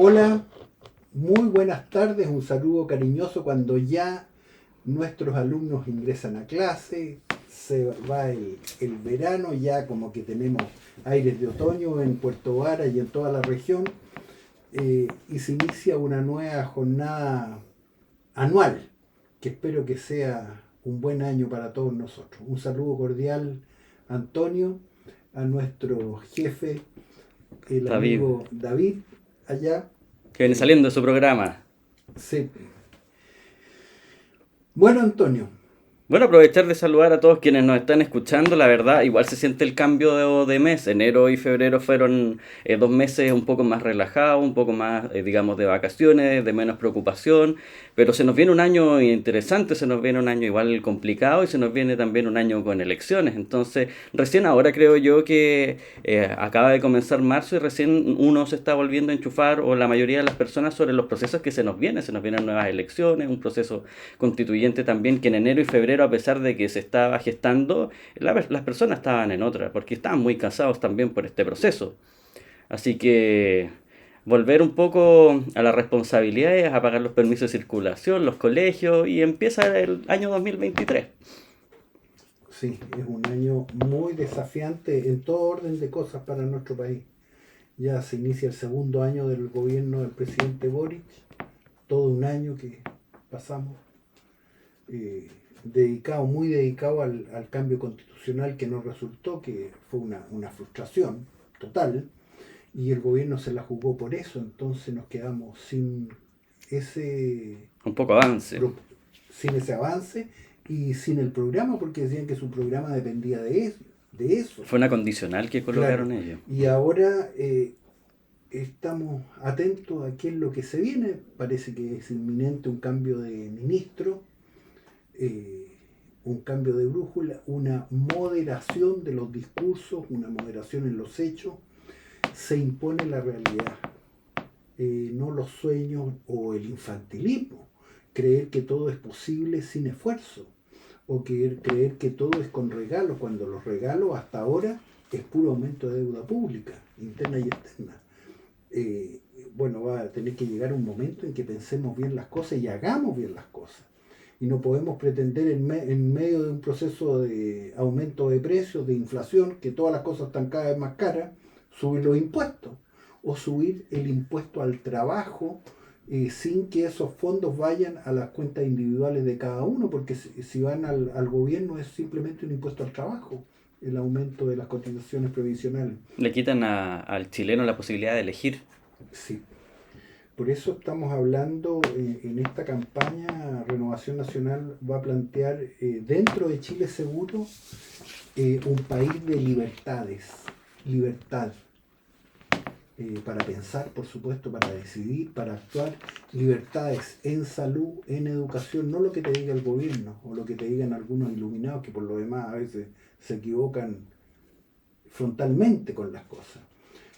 Hola, muy buenas tardes, un saludo cariñoso cuando ya nuestros alumnos ingresan a clase, se va el verano, ya como que tenemos aires de otoño en Puerto Vara y en toda la región, y se inicia una nueva jornada anual, que espero que sea un buen año para todos nosotros. Un saludo cordial, Antonio, a nuestro jefe, el David, amigo David, allá. que viene eh, saliendo de su programa. se Bueno, Antonio, Bueno, aprovechar de saludar a todos quienes nos están escuchando. La verdad, igual se siente el cambio de mes. Enero y febrero fueron 2 meses un poco más relajados, un poco más, digamos, de vacaciones, de menos preocupación. Pero se nos viene un año interesante, se nos viene un año igual complicado y se nos viene también un año con elecciones. Entonces, recién ahora creo yo que acaba de comenzar marzo y recién uno se está volviendo a enchufar, o la mayoría de las personas, sobre los procesos que se nos vienen. Se nos vienen nuevas elecciones, un proceso constituyente también, que en enero y febrero, a pesar de que se estaba gestando, las personas estaban en otra, porque estaban muy cansados también por este proceso. Así que volver un poco a las responsabilidades, a pagar los permisos de circulación, los colegios, y empieza el año 2023. sí, es un año muy desafiante en todo orden de cosas para nuestro país. Ya se inicia el segundo año del gobierno del presidente Boric, todo un año que pasamos eh, dedicado, muy dedicado al cambio constitucional que no resultó, que fue una frustración total, y el gobierno se la jugó por eso, entonces nos quedamos ese, Un poco avance. sin ese avance y sin el programa, porque decían que su programa dependía de eso. Fue una condicional que Claro, colocaron ellos. y ahora estamos atentos a qué es lo que se viene. Parece que es inminente un cambio de ministro, eh, un cambio de brújula, una moderación de los discursos, una moderación en los hechos. Se impone la realidad, no los sueños o el infantilismo. Creer que todo es posible sin esfuerzo, o creer que todo es con regalos, cuando los regalos hasta ahora es puro aumento de deuda pública, interna y externa. Eh, bueno, va a tener que llegar un momento en que pensemos bien las cosas y hagamos bien las cosas. Y no podemos pretender en medio de un proceso de aumento de precios, de inflación, que todas las cosas están cada vez más caras, subir los impuestos o subir el impuesto al trabajo, sin que esos fondos vayan a las cuentas individuales de cada uno, porque si van al gobierno es simplemente un impuesto al trabajo, el aumento de las cotizaciones previsionales. Le quitan al chileno la posibilidad de elegir. Sí. Por eso estamos hablando, en esta campaña. Renovación Nacional va a plantear, dentro de Chile Seguro, un país de libertades, libertad, para pensar, por supuesto, para decidir, para actuar, libertades en salud, en educación, no lo que te diga el gobierno o lo que te digan algunos iluminados que por lo demás a veces se equivocan frontalmente con las cosas,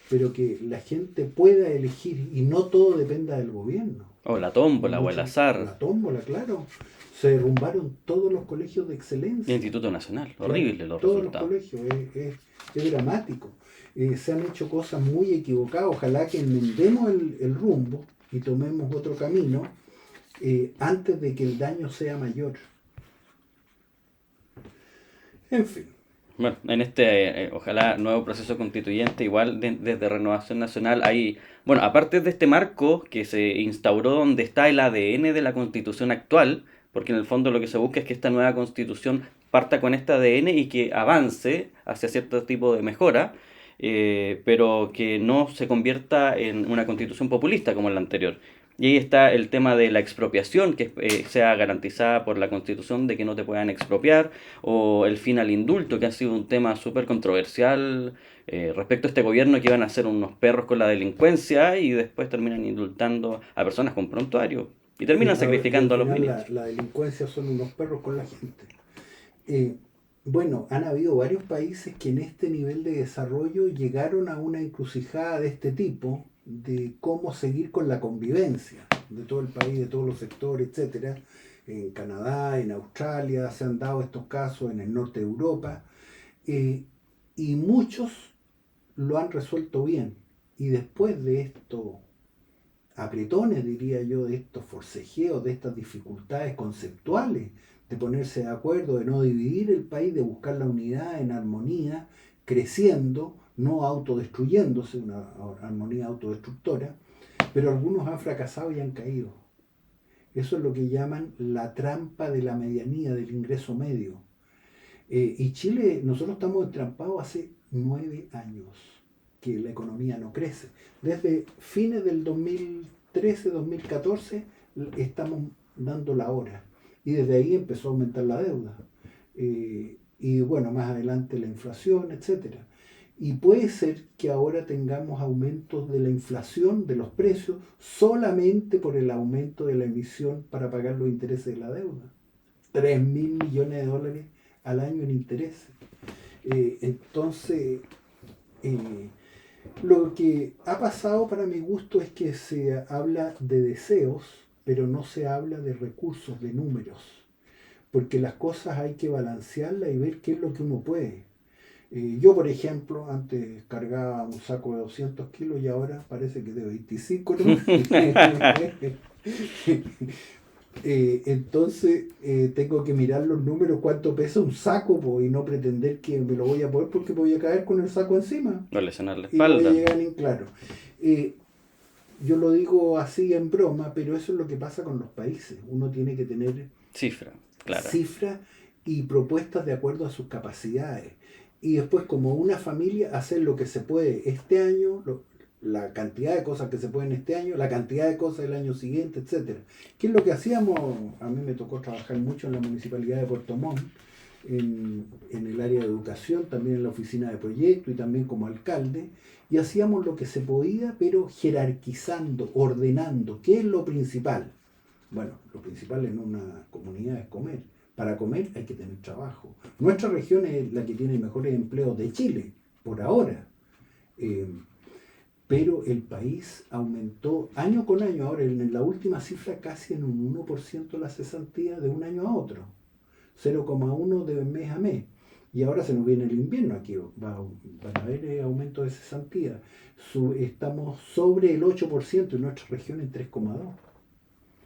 pero que la gente pueda elegir y no todo dependa del gobierno. O la tómbola o el Mucho, azar. la tómbola, claro. Se derrumbaron todos los colegios de El excelencia, Instituto Nacional. claro, Horrible los todos los resultados. colegios, es dramático. Se han hecho cosas muy equivocadas, ojalá que enmendemos el rumbo y tomemos otro camino, antes de que el daño sea mayor. En fin, Bueno, en este, ojalá, nuevo proceso constituyente, igual desde Renovación Nacional hay, bueno, aparte de este marco que se instauró donde está el ADN de la constitución actual, porque en el fondo lo que se busca es que esta nueva constitución parta con este ADN y que avance hacia cierto tipo de mejora, pero que no se convierta en una constitución populista como la anterior. Y ahí está el tema de la expropiación, que sea garantizada por la Constitución, de que no te puedan expropiar, o el fin al indulto, que ha sido un tema súper controversial respecto a este gobierno, que iban a ser unos perros con la delincuencia y después terminan indultando a personas con prontuario y sí, terminan y al sacrificando a los final ministros. la delincuencia son unos perros con la gente. Eh, bueno, han habido varios países que en este nivel de desarrollo llegaron a una encrucijada de este tipo, de cómo seguir con la convivencia de todo el país, de todos los sectores, etcétera. En Canadá, en Australia se han dado estos casos, en el norte de Europa, eh, y muchos lo han resuelto bien. Y después de esto, apretones, diría yo, de estos forcejeos, de estas dificultades conceptuales, de ponerse de acuerdo, de no dividir el país, de buscar la unidad en armonía, creciendo, no autodestruyéndose, una armonía autodestructora, pero algunos han fracasado y han caído. Eso es lo que llaman la trampa de la medianía, del ingreso medio. Y Chile, nosotros estamos entrampados hace 9 años que la economía no crece. Desde fines del 2013-2014 estamos dando la hora. Y desde ahí empezó a aumentar la deuda. Y bueno, más adelante la inflación, etcétera. Y puede ser que ahora tengamos aumentos de la inflación, de los precios, solamente por el aumento de la emisión para pagar los intereses de la deuda. 3.000 millones de dólares al año en intereses. Entonces, lo que ha pasado para mi gusto es que se habla de deseos, pero no se habla de recursos, de números. Porque las cosas hay que balancearlas y ver qué es lo que uno puede. Yo, por ejemplo, antes cargaba un saco de 200 kilos y ahora parece que de 25, ¿no? Entonces tengo que mirar los números, cuánto pesa un saco, po, y no pretender que me lo voy a poner porque voy a caer con el saco encima. No lesionar la Y voy a espalda. llegar en claro. Eh, yo lo digo así en broma, pero eso es lo que pasa con los países. Uno tiene que tener Cifra, claro. cifras y propuestas de acuerdo a sus capacidades. Y después, como una familia, hacer lo que se puede este año, la cantidad de cosas que se pueden este año, la cantidad de cosas del año siguiente, etcétera. ¿Qué es lo que hacíamos? A mí me tocó trabajar mucho en la municipalidad de Puerto Montt, en el área de educación, también en la oficina de proyecto y también como alcalde, y hacíamos lo que se podía, pero jerarquizando, ordenando. ¿Qué es lo principal? Bueno, lo principal en una comunidad es comer. Para comer hay que tener trabajo. Nuestra región es la que tiene mejores empleos de Chile, por ahora. Eh, pero el país aumentó año con año, ahora en la última cifra casi en un 1% la cesantía de un año a otro, 0,1 de mes a mes. Y ahora se nos viene el invierno, aquí van a haber aumento de cesantía. Estamos sobre el 8% en nuestra región en 3,2.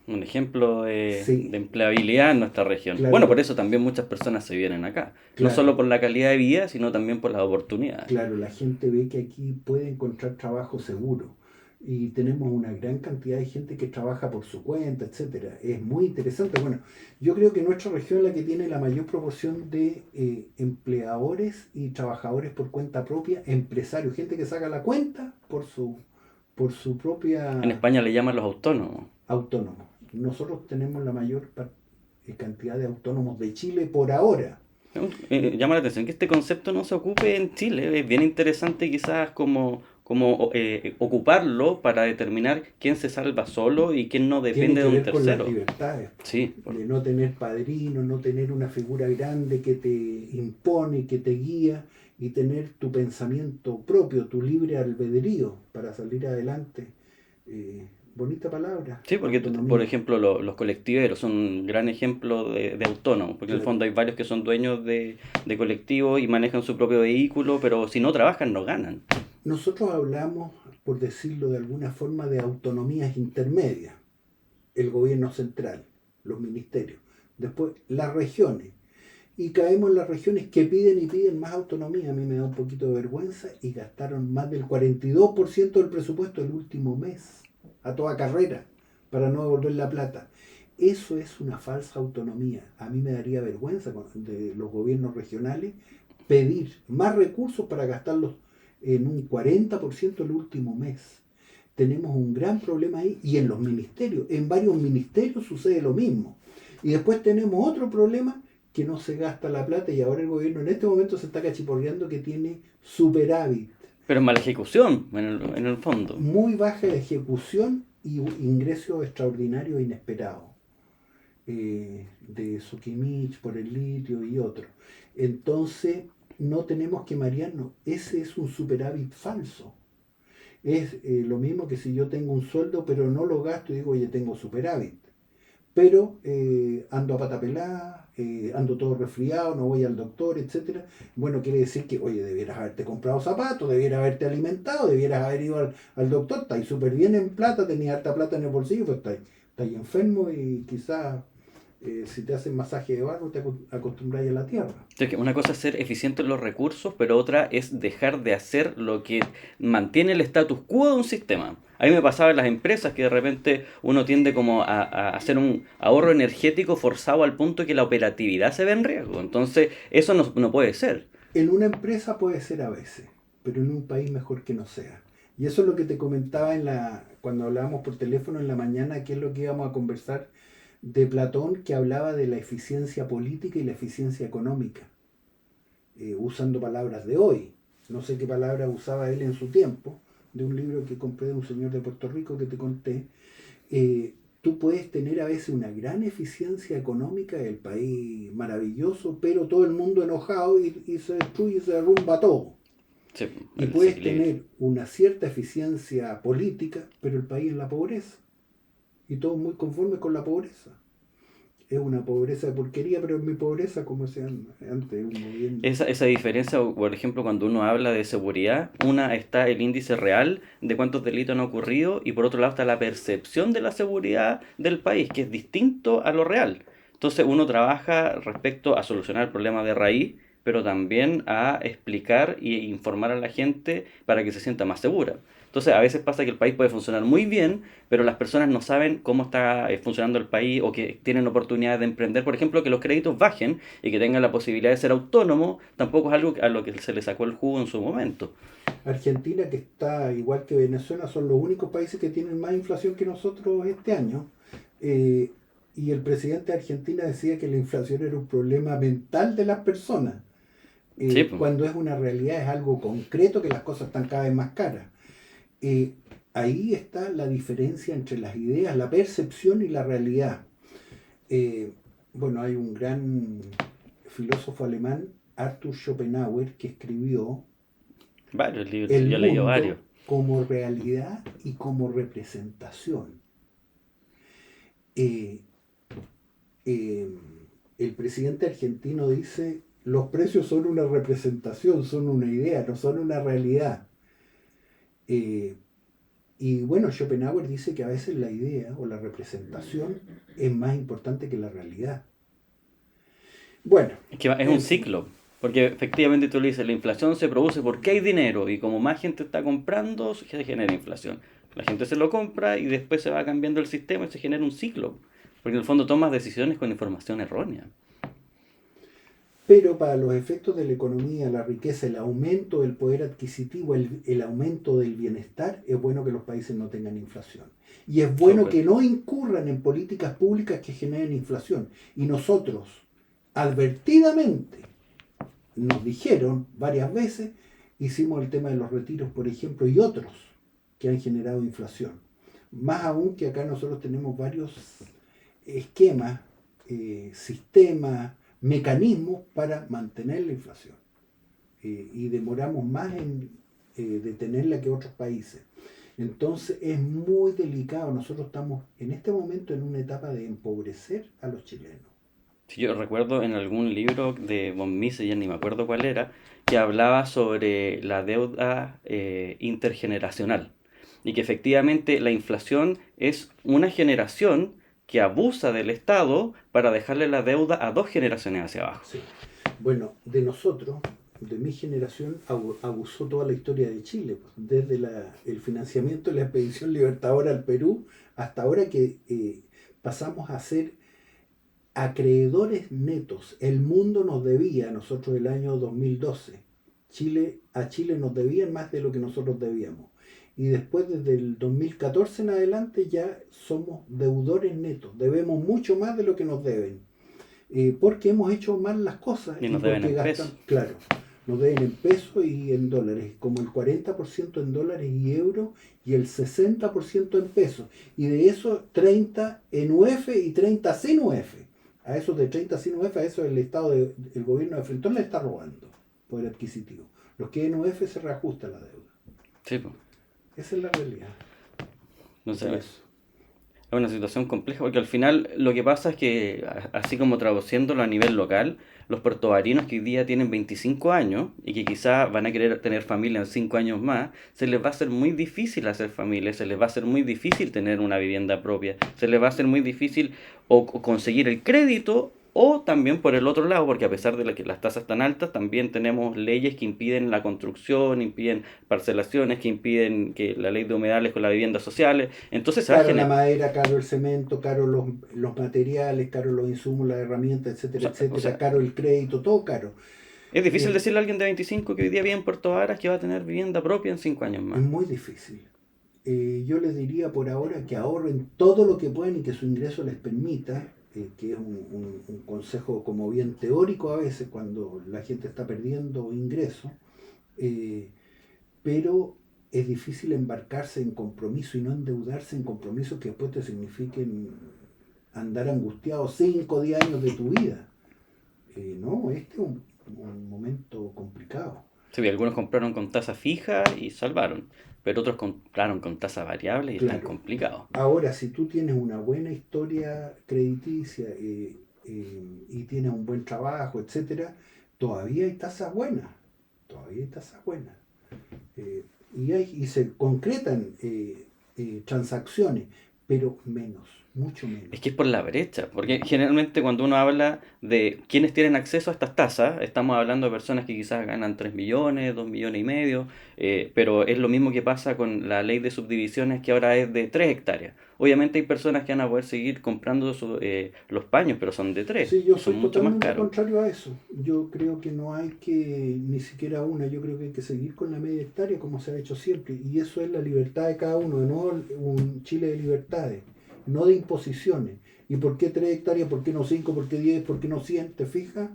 Un ejemplo Sí, de empleabilidad en nuestra región. Bueno, por claro, eso también muchas personas se vienen acá. No claro. solo por la calidad de vida, sino también por las oportunidades. Claro, la gente ve que aquí puede encontrar trabajo seguro y tenemos una gran cantidad de gente que trabaja por su cuenta, etcétera. Es muy interesante. Bueno, yo creo que nuestra región es la que tiene la mayor proporción de empleadores y trabajadores por cuenta propia, empresarios, gente que saca la cuenta por su En propia España le llaman los autónomos. autónomo. Nosotros tenemos la mayor cantidad de autónomos de Chile por ahora. Llama la atención que este concepto no se ocupe en Chile. Es bien interesante quizás como ocuparlo para determinar quién se salva solo y quién no Tiene depende de que un ver con las tercero. libertades, Sí, de no tener padrino, no tener una figura grande que te impone, que te guía, y tener tu pensamiento propio, tu libre albedrío para salir adelante. Bonita palabra, sí, porque por autonomía. ejemplo los colectiveros son un gran ejemplo de autónomos, porque en el Claro. fondo hay varios que son dueños de colectivos y manejan su propio vehículo, pero si no trabajan no ganan. Nosotros hablamos, por decirlo de alguna forma, de autonomías intermedias. El gobierno central, los ministerios. Después las regiones. Y caemos en las regiones que piden y piden más autonomía. A mí me da un poquito de vergüenza y gastaron más del 42% del presupuesto el último mes, a toda carrera, para no devolver la plata. Eso es una falsa autonomía. A mí me daría vergüenza de los gobiernos regionales pedir más recursos para gastarlos en un 40% el último mes. Tenemos un gran problema ahí, y en los ministerios, en varios ministerios sucede lo mismo. Y después tenemos otro problema, que no se gasta la plata, y ahora el gobierno en este momento se está cachiporreando que tiene superávit, Pero es mala ejecución en el fondo. muy baja ejecución y ingresos extraordinarios inesperados, de Sokimich por el litio y otros. Entonces no tenemos que marearnos, ese es un superávit falso. Es lo mismo que si yo tengo un sueldo pero no lo gasto y digo, oye, tengo superávit. pero ando a pata pelada, ando todo resfriado, no voy al doctor, etcétera. Bueno, quiere decir que, oye, debieras haberte comprado zapatos, debieras haberte alimentado, debieras haber ido al doctor, estáis súper bien en plata, tenías harta plata en el bolsillo, pues estáis enfermo y quizás si te hacen masaje de barro te acostumbráis a la tierra. Entonces, que una cosa es ser eficiente en los recursos, pero otra es dejar de hacer lo que mantiene el status quo de un sistema. A mí me pasaba en las empresas que de repente uno tiende como a hacer un ahorro energético forzado al punto que la operatividad se ve en riesgo. Entonces, eso no puede ser. En una empresa puede ser a veces, pero en un país mejor que no sea. Y eso es lo que te comentaba cuando hablábamos por teléfono en la mañana, que es lo que íbamos a conversar de Platón, que hablaba de la eficiencia política y la eficiencia económica, usando palabras de hoy. No sé qué palabra usaba él en su tiempo, de un libro que compré de un señor de Puerto Rico que te conté. Tú puedes tener a veces una gran eficiencia económica, el país maravilloso, pero todo el mundo enojado y se destruye y se derrumba todo. Sí, Y el puedes desequilibrio. tener una cierta eficiencia política, pero el país en la pobreza. Y todos muy conformes con la pobreza. Es una pobreza de porquería, pero es mi pobreza, como decía antes, uno bien. Esa diferencia, por ejemplo, cuando uno habla de seguridad, una está el índice real de cuántos delitos han ocurrido y por otro lado está la percepción de la seguridad del país, que es distinto a lo real. Entonces uno trabaja respecto a solucionar el problema de raíz, pero también a explicar e informar a la gente para que se sienta más segura. Entonces a veces pasa que el país puede funcionar muy bien, pero las personas no saben cómo está funcionando el país o que tienen oportunidades de emprender. Por ejemplo, que los créditos bajen y que tengan la posibilidad de ser autónomo, tampoco es algo a lo que se le sacó el jugo en su momento. Argentina, que está igual que Venezuela, son los únicos países que tienen más inflación que nosotros este año. Eh, y el presidente de Argentina decía que la inflación era un problema mental de las personas. Sí, pues. Cuando es una realidad, es algo concreto, que las cosas están cada vez más caras. Eh, Ahí está la diferencia entre las ideas, la percepción y la realidad. Eh, bueno, hay un gran filósofo alemán, Arthur Schopenhauer, que escribió Varios libros, El yo he leído varios. mundo como realidad y como representación. Eh, eh, el presidente argentino dice, los precios son una representación, son una idea, no son una realidad. Eh, y bueno, Schopenhauer dice que a veces la idea o la representación es más importante que la realidad. Bueno, Es que es un en fin, ciclo, porque efectivamente tú le dices, la inflación se produce porque hay dinero y como más gente está comprando, se genera inflación. La gente se lo compra y después se va cambiando el sistema y se genera un ciclo, porque en el fondo tomas decisiones con información errónea. pero para los efectos de la economía, la riqueza, el aumento del poder adquisitivo, el aumento del bienestar, es bueno que los países no tengan inflación. Y es bueno Súper. que no incurran en políticas públicas que generen inflación. Y nosotros, advertidamente, nos dijeron varias veces, hicimos el tema de los retiros, por ejemplo, y otros que han generado inflación. Más aún que acá nosotros tenemos varios esquemas, sistemas, mecanismos para mantener la inflación. Y demoramos más en detenerla que otros países. Entonces es muy delicado. Nosotros estamos en este momento en una etapa de empobrecer a los chilenos. Sí, yo recuerdo en algún libro de von Mises, ya ni me acuerdo cuál era, que hablaba sobre la deuda intergeneracional y que efectivamente la inflación es una generación que abusa del Estado para dejarle la deuda a dos generaciones hacia abajo. Sí. Bueno, de nosotros, de mi generación, abusó toda la historia de Chile, pues, desde el financiamiento de la expedición libertadora al Perú hasta ahora que pasamos a ser acreedores netos. El mundo nos debía, a nosotros el año 2012. A Chile nos debían más de lo que nosotros debíamos. Y después, desde el 2014 en adelante, ya somos deudores netos. Debemos mucho más de lo que nos deben. Porque hemos hecho mal las cosas Y y nos deben porque en gastan, pesos. claro, nos deben en pesos y en dólares, como el 40% en dólares y euros y el 60% en pesos. Y de eso 30 en UF y 30 sin UF. A esos de 30 sin UF, a eso el gobierno de Frentón le está robando poder adquisitivo. Los que en UF se reajusta la deuda. Sí, pues. Esa es la realidad. No Y sé, eso. una situación compleja porque al final lo que pasa es que, así como traduciéndolo a nivel local, los puertovarinos que hoy día tienen 25 años y que quizás van a querer tener familia en 5 años más, se les va a hacer muy difícil hacer familia, se les va a hacer muy difícil tener una vivienda propia, se les va a hacer muy difícil o conseguir el crédito. O también por el otro lado, porque a pesar de que las tasas están altas, también tenemos leyes que impiden la construcción, impiden parcelaciones, que impiden que la ley de humedales con las viviendas sociales. Entonces se va a Caro la generar. madera, caro el cemento, caro los materiales, caro los insumos, las herramientas, O etcétera, sea, o etcétera, sea, caro el crédito, todo caro. es difícil Eh, decirle a alguien de 25 que hoy día vive en Puerto Varas que va a tener vivienda propia en 5 años es más. muy difícil. Yo les diría por ahora que ahorren todo lo que puedan y que su ingreso les permita, que es un consejo como bien teórico a veces cuando la gente está perdiendo ingresos, eh, pero es difícil embarcarse en compromiso y no endeudarse en compromisos que después te signifiquen andar angustiado 5 o 10 años de tu vida. No, este es un momento complicado. Sí, algunos compraron con tasa fija y salvaron, pero otros compraron con tasa variable y están Claro. complicados. Ahora, si tú tienes una buena historia crediticia y tienes un buen trabajo, etcétera, todavía hay tasas buenas. Todavía hay tasas buenas. Eh, y se concretan transacciones, pero menos, mucho menos. Es que es por la brecha, porque generalmente cuando uno habla de quienes tienen acceso a estas tasas, estamos hablando de personas que quizás ganan 3 millones, 2 millones y medio, pero es lo mismo que pasa con la ley de subdivisiones que ahora es de 3 hectáreas. Obviamente hay personas que van a poder seguir comprando los paños, pero son de 3 Sí, yo y son soy mucho más totalmente caros. contrario a eso. Yo creo que no hay que, ni siquiera una, yo creo que hay que seguir con la media hectárea como se ha hecho siempre. Y eso es la libertad de cada uno, de nuevo un Chile de libertades, no de imposiciones. ¿Y por qué 3 hectáreas? ¿Por qué no 5? ¿Por qué 10? ¿Por qué no 100? ¿Te fijas?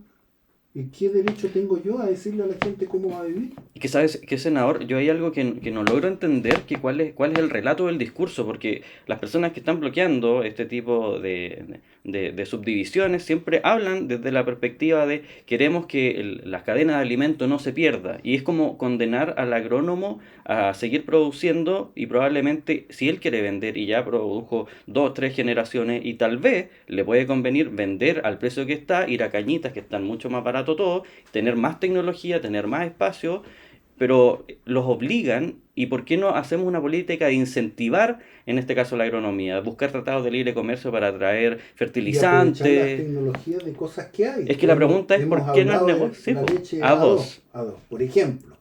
¿Y qué derecho tengo yo a decirle a la gente cómo va a vivir? Y que sabes, que senador, yo hay algo que no logro entender, que cuál es el relato del discurso, porque las personas que están bloqueando este tipo de subdivisiones siempre hablan desde la perspectiva de queremos que las cadenas de alimento no se pierda, y es como condenar al agrónomo a seguir produciendo y probablemente si él quiere vender y ya produjo 2, 3 generaciones y tal vez le puede convenir vender al precio que está, ir a Cañitas que están mucho más barato todo, tener más tecnología, tener más espacio, pero los obligan y ¿por qué no hacemos una política de incentivar, en este caso la agronomía, buscar tratados de libre comercio para atraer Y aprovechar las fertilizantes? tecnologías de cosas que hay. Es que la pregunta es Hemos ¿por qué no es hablado de negocio? Sí, la po, leche a dos. A2, por ejemplo,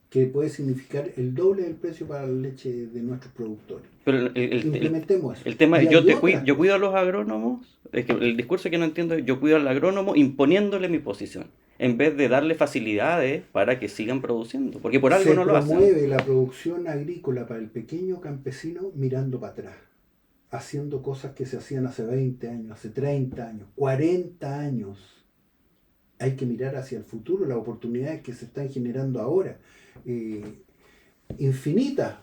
que puede significar el doble del precio para la leche de nuestros productores. Pero Implementemos eso. el tema Y es, hay otras yo cuido a cosas. los agrónomos, es que el discurso que no entiendo es yo cuido al agrónomo imponiéndole mi posición, en vez de darle facilidades para que sigan produciendo, porque por algo Se no lo hacen. promueve la producción agrícola para el pequeño campesino mirando para atrás, haciendo cosas que se hacían hace 20 años, hace 30 años, 40 años. Hay que mirar hacia el futuro, las oportunidades que se están generando ahora. Eh, Infinitas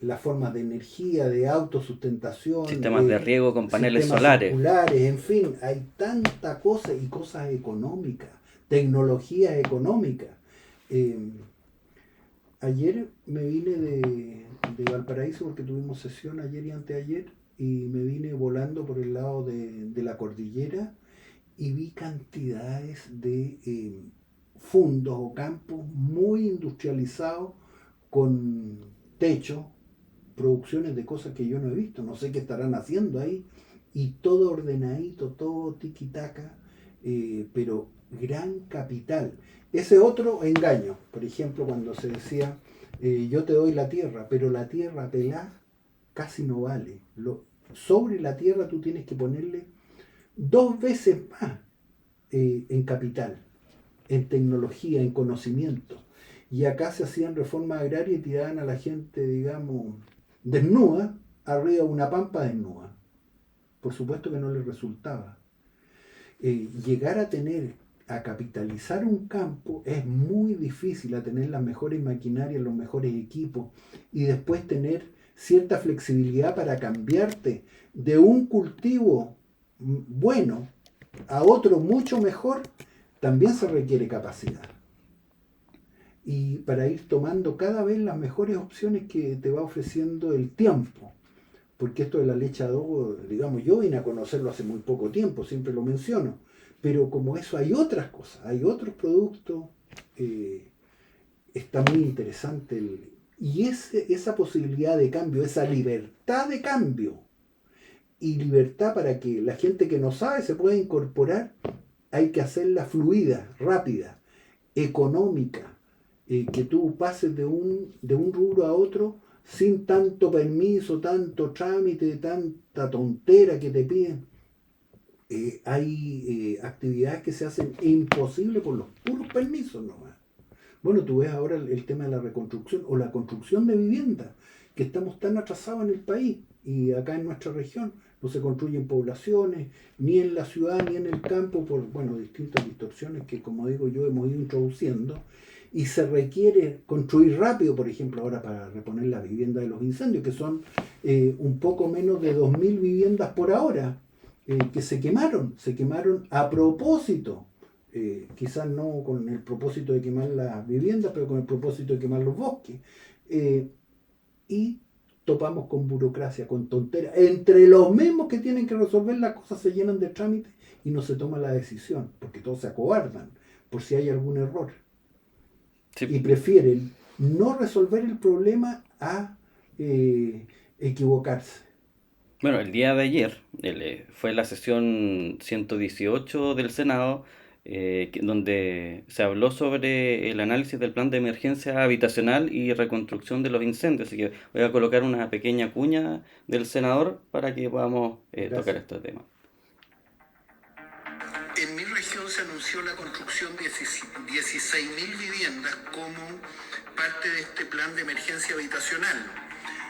las formas de energía, de autosustentación, Sistemas de riego con paneles sistemas solares. circulares, en fin, hay tanta cosa y cosas económicas, tecnologías económicas. Eh, Ayer me vine de Valparaíso porque tuvimos sesión ayer y anteayer y me vine volando por el lado de la cordillera y vi cantidades de fundos o campos muy industrializados con techo, producciones de cosas que yo no he visto, no sé qué estarán haciendo ahí, y todo ordenadito, todo tiki-taka, pero gran capital. Ese otro engaño, por ejemplo, cuando se decía, yo te doy la tierra, pero la tierra pelada casi no vale. Sobre la tierra tú tienes que ponerle 2 veces más en capital, en tecnología, en conocimiento. Y acá se hacían reformas agrarias y tiraban a la gente, digamos, desnuda, arriba de una pampa desnuda. Por supuesto que no les resultaba. Llegar a tener, a capitalizar un campo es muy difícil, a tener las mejores maquinarias, los mejores equipos y después tener cierta flexibilidad para cambiarte de un cultivo bueno a otro mucho mejor, también se requiere capacidad. Y para ir tomando cada vez las mejores opciones que te va ofreciendo el tiempo. porque esto de la leche adobo, digamos, yo vine a conocerlo hace muy poco tiempo, siempre lo menciono, pero como eso hay otras cosas, hay otros productos, eh, está muy interesante y esa posibilidad de cambio, esa libertad de cambio y libertad para que la gente que no sabe se pueda incorporar, hay que hacerla fluida, rápida, económica, que tú pases de un rubro a otro sin tanto permiso, tanto trámite, tanta tontera que te piden. Hay actividades que se hacen imposibles por los puros permisos nomás. Bueno, tú ves ahora el tema de la reconstrucción o la construcción de viviendas, que estamos tan atrasados en el país y acá en nuestra región no se construyen poblaciones, ni en la ciudad ni en el campo, por bueno, distintas distorsiones que, como digo yo, hemos ido introduciendo. Y se requiere construir rápido, por ejemplo, ahora para reponer la vivienda de los incendios, que son un poco menos de 2.000 viviendas por ahora, que se quemaron a propósito, quizás no con el propósito de quemar las viviendas, pero con el propósito de quemar los bosques. Eh, y topamos con burocracia, con tonteras. Entre los mismos que tienen que resolver las cosas se llenan de trámites y no se toma la decisión, porque todos se acobardan por si hay algún error. Sí. Y prefieren no resolver el problema a equivocarse. Bueno, el día de ayer fue la sesión 118 del Senado, donde se habló sobre el análisis del plan de emergencia habitacional y reconstrucción de los incendios. Así que voy a colocar una pequeña cuña del senador para que podamos tocar este tema. En mi región se anunció la construcción de 16.000 viviendas como parte de este plan de emergencia habitacional.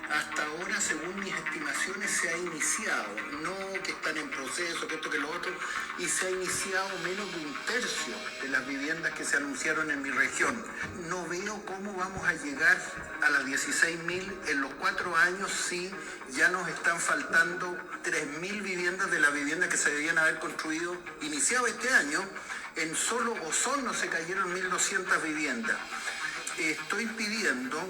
Hasta ahora, según mis estimaciones, se ha iniciado, no que están en proceso, que esto, que lo otro, y se ha iniciado menos de un tercio de las viviendas que se anunciaron en mi región. No veo cómo vamos a llegar a las 16.000 en los 4 años si ya nos están faltando 3.000 viviendas de las viviendas que se debían haber construido, iniciado este año. En solo Osorno se cayeron 1.200 viviendas. Estoy pidiendo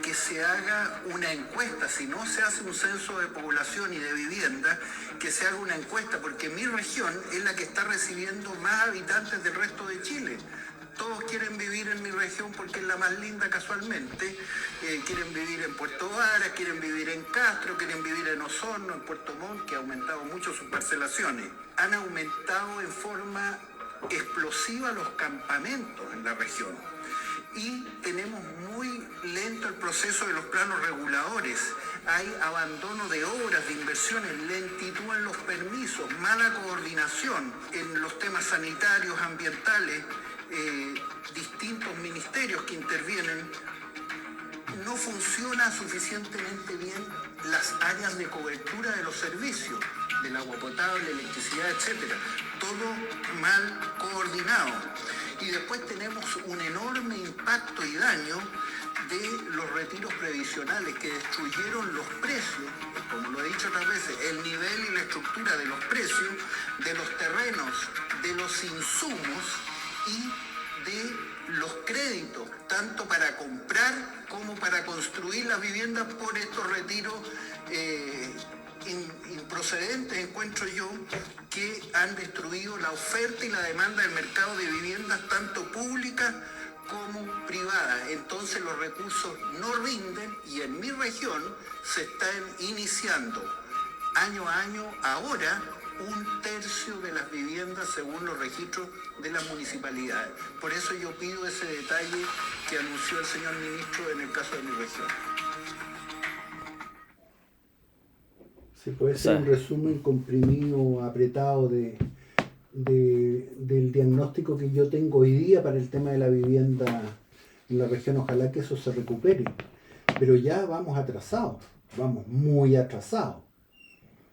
que se haga una encuesta, si no se hace un censo de población y de vivienda, que se haga una encuesta, porque mi región es la que está recibiendo más habitantes del resto de Chile. Todos quieren vivir en mi región porque es la más linda casualmente, quieren vivir en Puerto Varas, quieren vivir en Castro, quieren vivir en Osorno, en Puerto Montt, que ha aumentado mucho sus parcelaciones. Han aumentado en forma explosiva los campamentos en la región. Y tenemos muy lento el proceso de los planos reguladores. Hay abandono de obras, de inversiones, lentitud en los permisos, mala coordinación en los temas sanitarios, ambientales, distintos ministerios que intervienen. No funciona suficientemente bien las áreas de cobertura de los servicios, del agua potable, electricidad, etc. Todo mal coordinado. Y después tenemos un enorme impacto y daño de los retiros previsionales que destruyeron los precios, como lo he dicho otras veces, el nivel y la estructura de los precios, de los terrenos, de los insumos y de los créditos, tanto para comprar como para construir las viviendas por estos retiros improcedentes, encuentro yo, que han destruido la oferta y la demanda del mercado de viviendas, tanto públicas como privadas. Entonces los recursos no rinden y en mi región se están iniciando año a año ahora un tercio de las viviendas según los registros de las municipalidades. Por eso yo pido ese detalle que anunció el señor ministro en el caso de mi región. Se puede ser un resumen comprimido, apretado del diagnóstico que yo tengo hoy día para el tema de la vivienda en la región. Ojalá que eso se recupere. Pero ya vamos atrasados, vamos muy atrasados.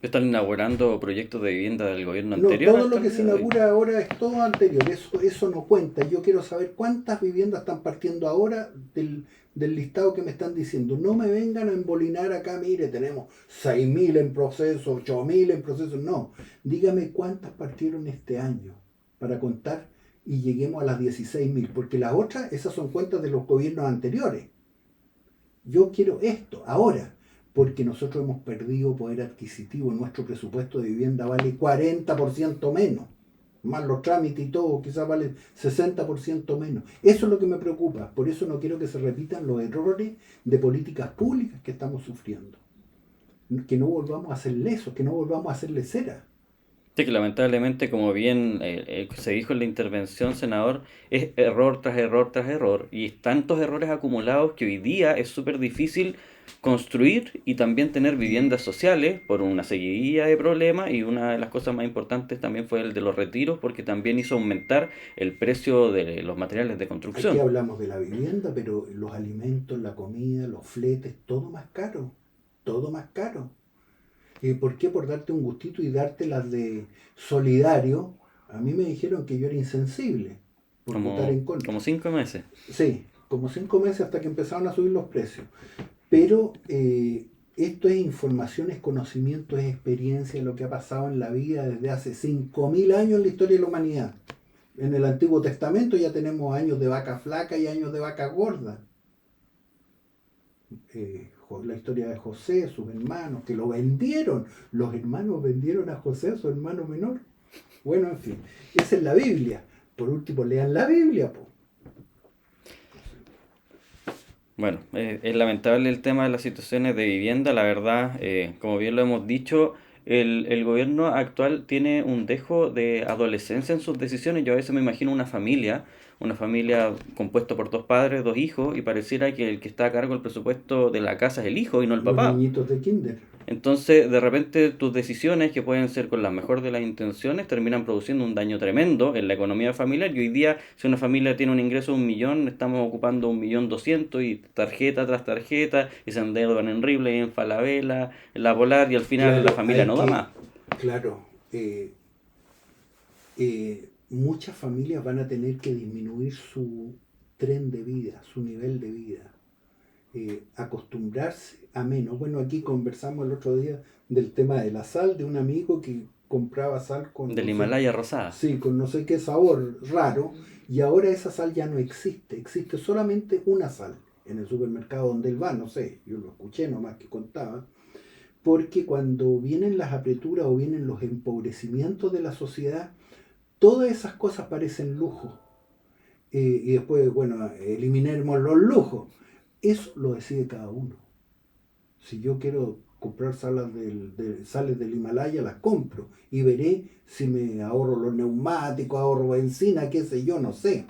¿Están inaugurando proyectos de vivienda del gobierno anterior? No, todo lo que se inaugura ahora es todo anterior, eso no cuenta. Yo quiero saber cuántas viviendas están partiendo ahora del listado que me están diciendo. No me vengan a embolinar acá, mire, tenemos 6.000 en proceso, 8.000 en proceso. No, dígame cuántas partieron este año para contar y lleguemos a las 16.000, porque las otras, esas son cuentas de los gobiernos anteriores. Yo quiero esto, ahora. porque nosotros hemos perdido poder adquisitivo. Nuestro presupuesto de vivienda vale 40% menos, más los trámites y todo, quizás vale 60% menos. Eso es lo que me preocupa. Por eso no quiero que se repitan los errores de políticas públicas que estamos sufriendo. Que no volvamos a hacer lesos, que no volvamos a hacerle cera. Sí, que lamentablemente, como bien se dijo en la intervención, senador, es error tras error tras error, y tantos errores acumulados que hoy día es súper difícil construir y también tener viviendas sociales por una seguidilla de problemas, y una de las cosas más importantes también fue el de los retiros, porque también hizo aumentar el precio de los materiales de Aquí construcción. hablamos de la vivienda, pero los alimentos, la comida, los fletes, todo más caro. Todo más caro. ¿Por qué? Por darte un gustito y darte las de solidario. A mí me dijeron que yo era insensible por votar Como, en contra. como 5 meses. Sí, como 5 meses hasta que empezaron a subir los precios. Pero esto es información, es conocimiento, es experiencia, lo que ha pasado en la vida desde hace 5.000 años en la historia de la humanidad. En el Antiguo Testamento ya tenemos años de vaca flaca y años de vaca gorda. La historia de José, sus hermanos, que lo vendieron. Los hermanos vendieron a José, a su hermano menor. Bueno, en fin, esa es la Biblia. Por último, lean la Biblia, po. Bueno, es lamentable el tema de las situaciones de vivienda, la verdad, como bien lo hemos dicho, el gobierno actual tiene un dejo de adolescencia en sus decisiones. Yo a veces me imagino una familia compuesta por 2 padres, 2 hijos, y pareciera que el que está a cargo del presupuesto de la casa es el hijo y no el Los papá. niñitos de kinder. Entonces, de repente, tus decisiones, que pueden ser con la mejor de las intenciones, terminan produciendo un daño tremendo en la economía familiar. Y hoy día, si una familia tiene un ingreso de 1.000.000, estamos ocupando 1.200.000, y tarjeta tras tarjeta, y se endeudan en Ripley, en Falabella, en La Polar, y al final la Claro, familia no da más. claro, muchas familias van a tener que disminuir su tren de vida, su nivel de vida. Acostumbrarse a menos. Bueno, aquí conversamos el otro día del tema de la sal, de un amigo que compraba sal con, Del no sé, Himalaya rosada. sí, con no sé qué sabor raro, y ahora esa sal ya no existe, existe solamente una sal en el supermercado donde él va, no sé, yo lo escuché nomás que contaba, porque cuando vienen las apreturas o vienen los empobrecimientos de la sociedad, todas esas cosas parecen lujo. Y después, bueno, eliminemos los lujos. Eso lo decide cada uno. Si yo quiero comprar sales del Himalaya, las compro y veré si me ahorro los neumáticos, ahorro benzina, qué sé yo, no sé.